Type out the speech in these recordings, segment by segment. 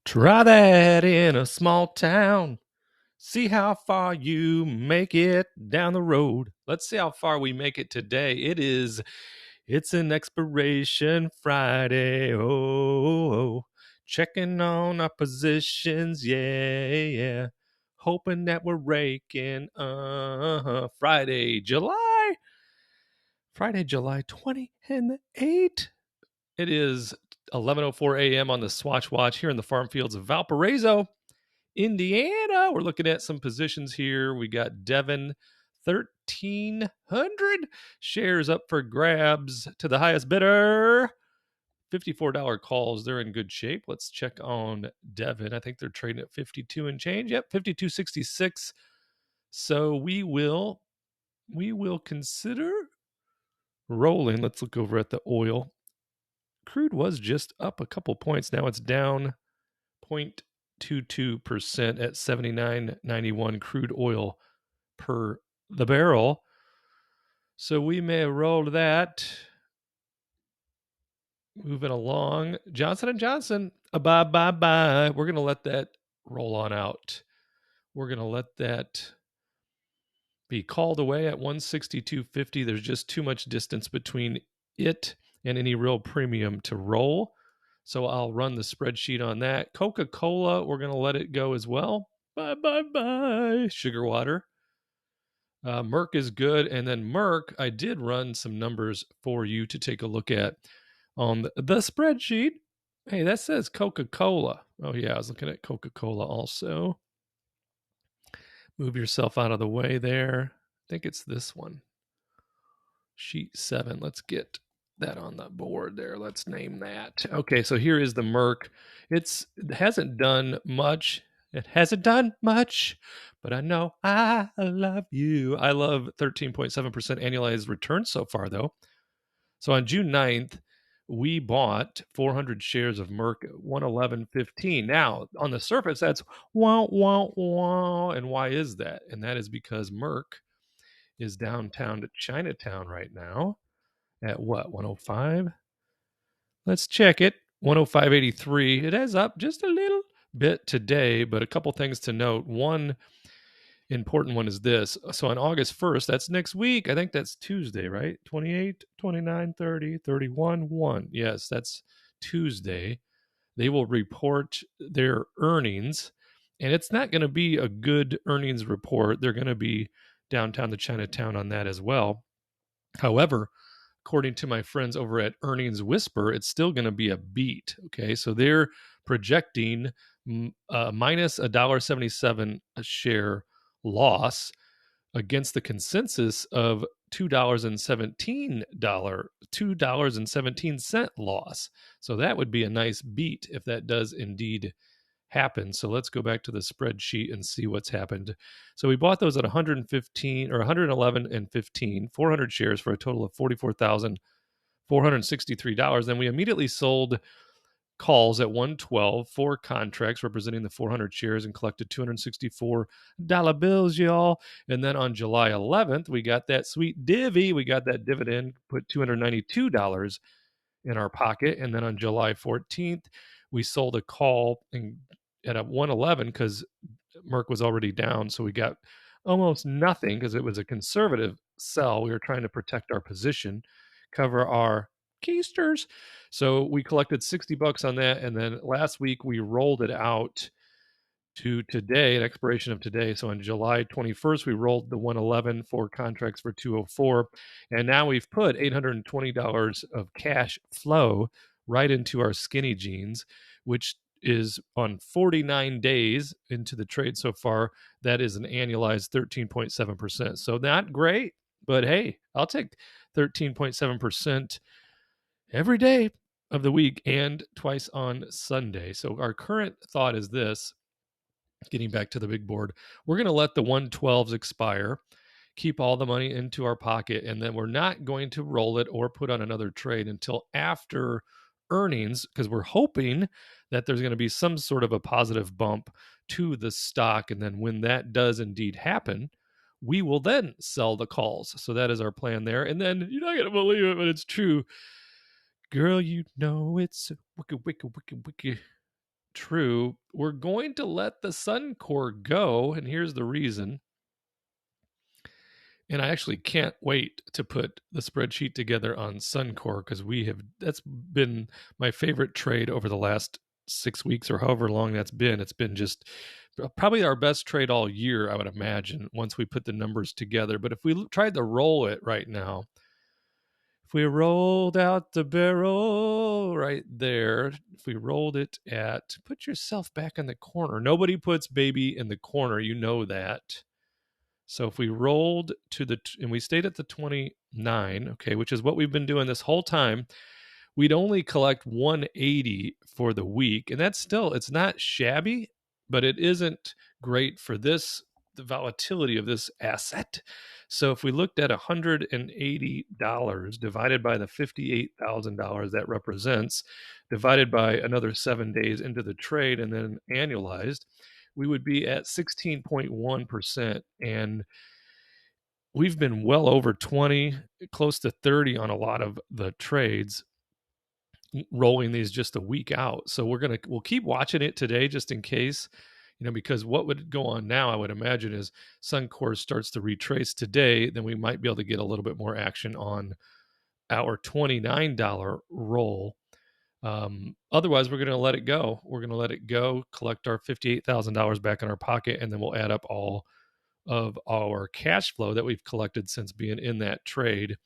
Try that in a small town. See how far you make it down the road. Let's see how far we make it today. It's an expiration Friday. Oh. Checking on our positions. Yeah. Hoping that we're raking. Friday, July 28th. It is 11:04 a.m. on the Swatch Watch here in the farm fields of Valparaiso, Indiana. We're looking at some positions here. We got Devon, 1,300 shares up for grabs to the highest bidder. $54 calls. They're in good shape. Let's check on Devon. I think they're trading at 52 and change. Yep, 52.66. So we will consider rolling. Let's look over at the oil. Crude was just up a couple points. Now it's down 0.22% at 79.91 crude oil per the barrel. So we may roll that. Moving along. Johnson & Johnson, bye. We're going to let that roll on out. We're going to let that be called away at 162.50. There's just too much distance between it and any real premium to roll. So I'll run the spreadsheet on that. Coca-Cola, we're going to let it go as well. Bye. Sugar water. Merck is good. And then Merck, I did run some numbers for you to take a look at on the spreadsheet. Hey, that says Coca-Cola. Oh, yeah, I was looking at Coca-Cola also. Move yourself out of the way there. I think it's this one. Sheet 7. Let's get that on the board there. Let's name that. Okay, so here is the Merck. It hasn't done much. It hasn't done much, but I know I love you. I love 13.7% annualized return so far, though. So on June 9th, we bought 400 shares of Merck at 111.15. Now, on the surface, that's wow. And why is that? And that is because Merck is downtown to Chinatown right now at what, 105? Let's check it. 105.83. It has up just a little bit today, but a couple things to note. One important one is this. So on August 1st, that's next week. I think that's Tuesday, right? 28, 29, 30, 31, 1. Yes, that's Tuesday. They will report their earnings, and it's not going to be a good earnings report. They're going to be downtown to Chinatown on that as well. However, according to my friends over at Earnings Whisper, it's still going to be a beat. Okay, so they're projecting minus $1.77 a share loss against the consensus of $2.17 loss. So that would be a nice beat if that does indeed happen. So let's go back to the spreadsheet and see what's happened. So we bought those at 115 or 111 and 15, 400 shares for a total of $44,463. Then we immediately sold calls at 112, 4 contracts representing the 400 shares, and collected $264 bills, y'all. And then on July 11th, we got that sweet divvy. We got that dividend, put $292 in our pocket. And then on July 14th, we sold a call at a 111 because Merck was already down. So we got almost nothing because it was a conservative sell. We were trying to protect our position, cover our keisters. So we collected $60 on that. And then last week we rolled it out to today, an expiration of today. So on July 21st, we rolled the 111 for contracts for 204. And now we've put $820 of cash flow right into our skinny jeans, which is on 49 days into the trade so far. That is an annualized 13.7%. So not great, but hey, I'll take 13.7% every day of the week and twice on Sunday. So our current thought is this, getting back to the big board, we're going to let the 112s expire, keep all the money into our pocket, and then we're not going to roll it or put on another trade until after earnings, because we're hoping that there's going to be some sort of a positive bump to the stock. And then when that does indeed happen, we will then sell the calls. So that is our plan there. And then you're not going to believe it, but it's true. Girl, you know it's wicked. true. We're going to let the Suncor go, and here's the reason. And I actually can't wait to put the spreadsheet together on Suncor because that's been my favorite trade over the last 6 weeks or however long that's been. It's been just probably our best trade all year, I would imagine, once we put the numbers together. But if we tried to roll it right now, if we rolled out the barrel right there, if we rolled it at, put yourself back in the corner. Nobody puts baby in the corner. You know that. So if we rolled and we stayed at the 29, okay, which is what we've been doing this whole time, we'd only collect 180 for the week. And that's still, it's not shabby, but it isn't great for the volatility of this asset. So if we looked at $180 divided by the $58,000 that represents, divided by another 7 days into the trade and then annualized, we would be at 16.1%. And we've been well over 20, close to 30 on a lot of the trades, rolling these just a week out. So we'll keep watching it today just in case, because what would go on now, I would imagine, is Suncor starts to retrace today, then we might be able to get a little bit more action on our $29 roll. Otherwise, we're going to let it go. We're going to let it go, collect our $58,000 back in our pocket, and then we'll add up all of our cash flow that we've collected since being in that trade.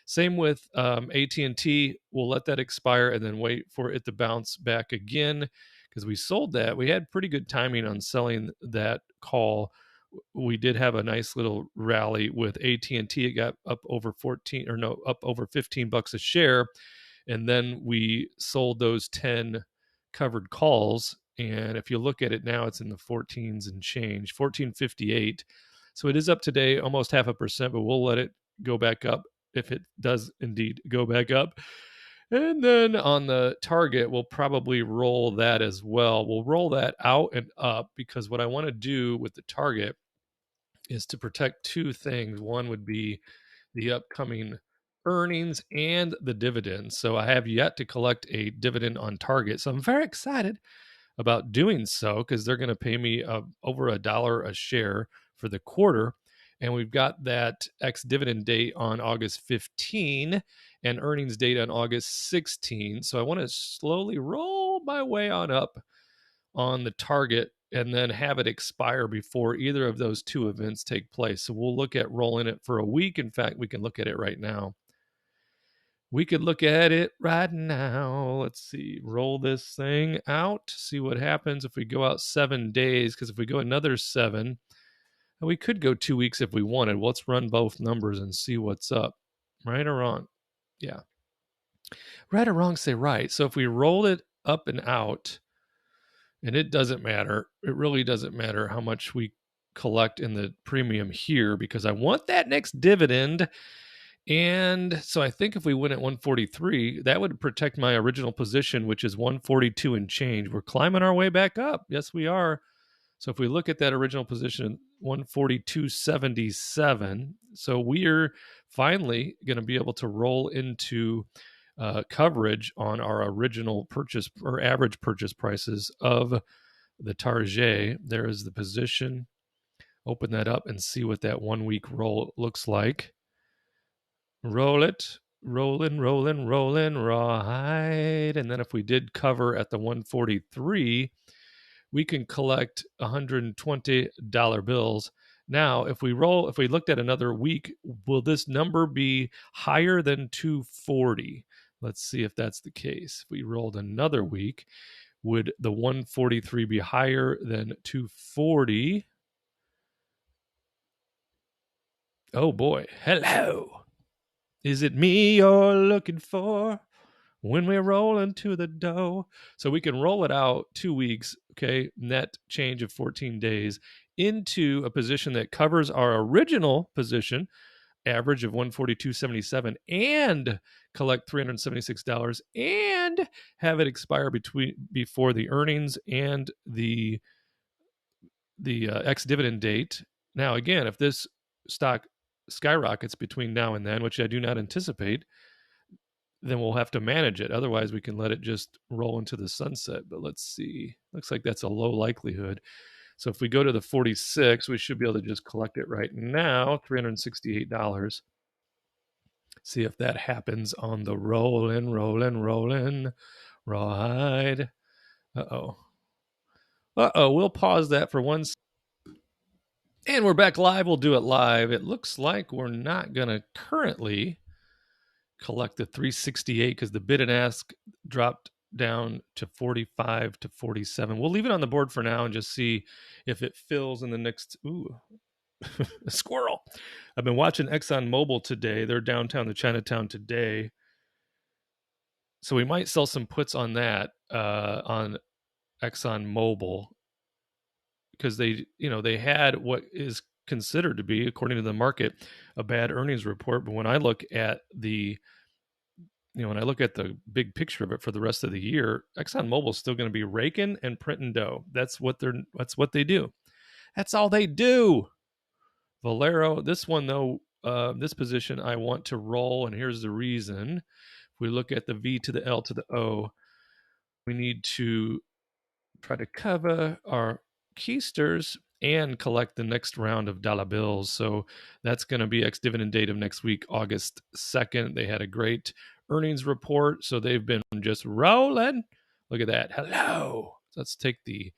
Same with AT&T. We'll let that expire and then wait for it to bounce back again because we sold that. We had pretty good timing on selling that call. We did have a nice little rally with AT&T. It got up over up over $15 a share. And then we sold those 10 covered calls. And if you look at it now, it's in the 14s and change, 14.58. So it is up today, almost 0.5%, but we'll let it go back up if it does indeed go back up. And then on the target, we'll probably roll that as well. We'll roll that out and up because what I want to do with the target is to protect two things. One would be the upcoming earnings and the dividends. So I have yet to collect a dividend on target. So I'm very excited about doing so because they're going to pay me over $1 a share for the quarter. And we've got that ex-dividend date on August 15 and earnings date on August 16. So I want to slowly roll my way on up on the target and then have it expire before either of those two events take place. So we'll look at rolling it for a week. In fact, we can look at it right now. We could look at it right now. Let's see. Roll this thing out. See what happens if we go out 7 days. Because if we go another 7, we could go 2 weeks if we wanted. Let's run both numbers and see what's up. Right or wrong? Yeah. Right or wrong, say right. So if we roll it up and out, and it doesn't matter. It really doesn't matter how much we collect in the premium here because I want that next dividend. And so I think if we win at 143, that would protect my original position, which is 142 and change. We're climbing our way back up. Yes, we are. So if we look at that original position, 142.77, so we're finally going to be able to roll into coverage on our original purchase or average purchase prices of the target. There is the position. Open that up and see what that 1 week roll looks like. Roll it, rolling, right. And then if we did cover at the 143, we can collect $120 bills. Now, if we looked at another week, will this number be higher than 240? Let's see if that's the case. If we rolled another week, would the 143 be higher than 240? Oh boy. Hello. Is it me you're looking for when we roll into the dough? So we can roll it out 2 weeks, okay, net change of 14 days into a position that covers our original position, average of 142.77, and collect $376 and have it expire before the earnings and the ex-dividend date. Now, again, if this stock skyrockets between now and then, which I do not anticipate, then we'll have to manage it. Otherwise, we can let it just roll into the sunset. But let's see. Looks like that's a low likelihood. So if we go to the 46, we should be able to just collect it right now, $368. See if that happens on the rollin' ride. Uh-oh. We'll pause that for one. And we're back live. We'll do it live. It looks like we're not going to currently collect the 368 because the bid and ask dropped down to 45 to 47. We'll leave it on the board for now and just see if it fills in the next. Ooh, a squirrel. I've been watching Exxon Mobil today. They're downtown to Chinatown today. So we might sell some puts on that, on Exxon Mobil, because they had what is considered to be, according to the market, a bad earnings report. But when I look at the big picture of it for the rest of the year, Exxon Mobil is still going to be raking and printing dough. That's what they do. That's all they do. Valero, this one though, this position I want to roll, and here's the reason. If we look at the V to the L to the O, we need to try to cover our keysters and collect the next round of dollar bills. So that's going to be ex-dividend date of next week, August 2nd. They had a great earnings report, so they've been just rolling. Look at that. Hello. Let's take the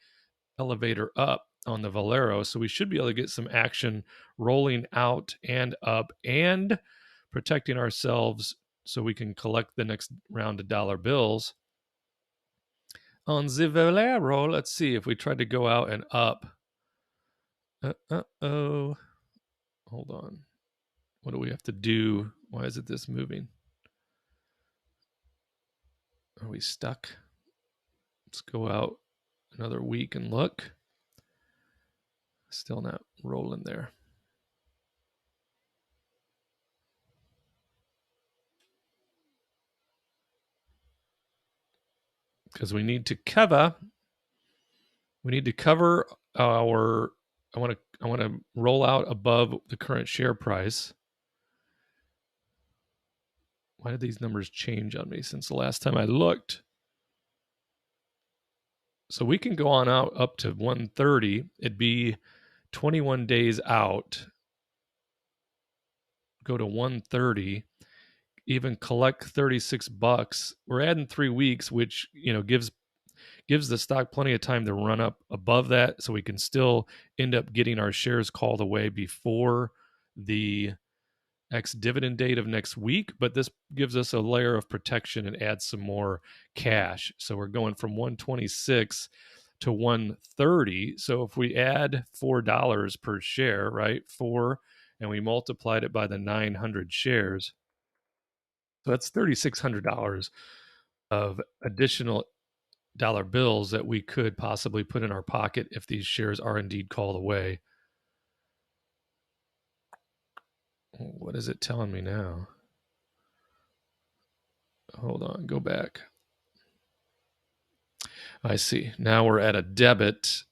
elevator up on the Valero. So we should be able to get some action rolling out and up and protecting ourselves so we can collect the next round of dollar bills. On the Valero, let's see if we try to go out and up. Hold on. What do we have to do? Why is it this moving? Are we stuck? Let's go out another week and look. Still not rolling there. Because we need to cover our, I want to roll out above the current share price. Why did these numbers change on me since the last time I looked? So we can go on out up to 130. It'd be 21 days out. Go to 130. Even collect $36. We're adding 3 weeks, which gives the stock plenty of time to run up above that, so we can still end up getting our shares called away before the ex-dividend date of next week. But this gives us a layer of protection and adds some more cash. So we're going from 126 to 130. So if we add $4 per share, right, and we multiplied it by the 900 shares, so that's $3,600 of additional dollar bills that we could possibly put in our pocket if these shares are indeed called away. What is it telling me now? Hold on, go back. I see. Now we're at a debit.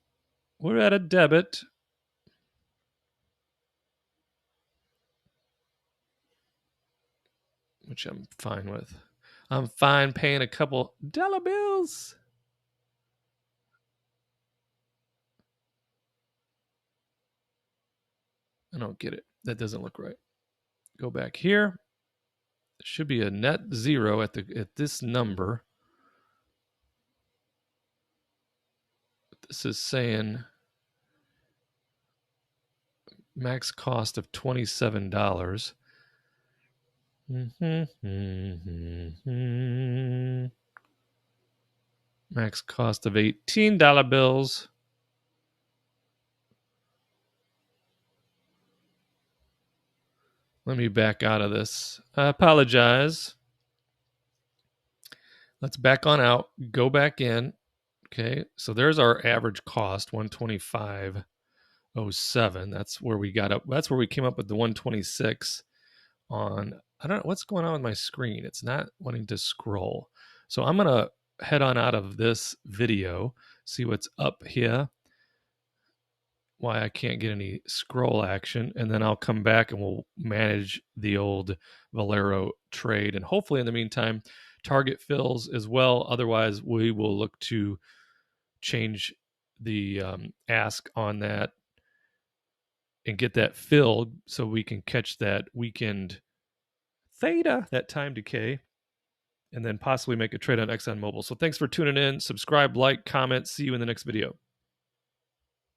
We're at a debit. Which I'm fine with. I'm fine paying a couple dollar bills. I don't get it. That doesn't look right. Go back here. There should be a net zero at this number. This is saying max cost of $27. Max cost of $18 bills. Let me back out of this. I apologize. Let's back on out. Go back in. Okay, so there's our average cost, $125.07. That's where we got up. That's where we came up with the 126 on. I don't know what's going on with my screen. It's not wanting to scroll. So I'm going to head on out of this video, see what's up here. why I can't get any scroll action, and then I'll come back and we'll manage the old Valero trade. And hopefully in the meantime, target fills as well. Otherwise, we will look to change the ask on that and get that filled so we can catch that weekend theta, that time decay, and then possibly make a trade on ExxonMobil. So thanks for tuning in. Subscribe, like, comment. See you in the next video.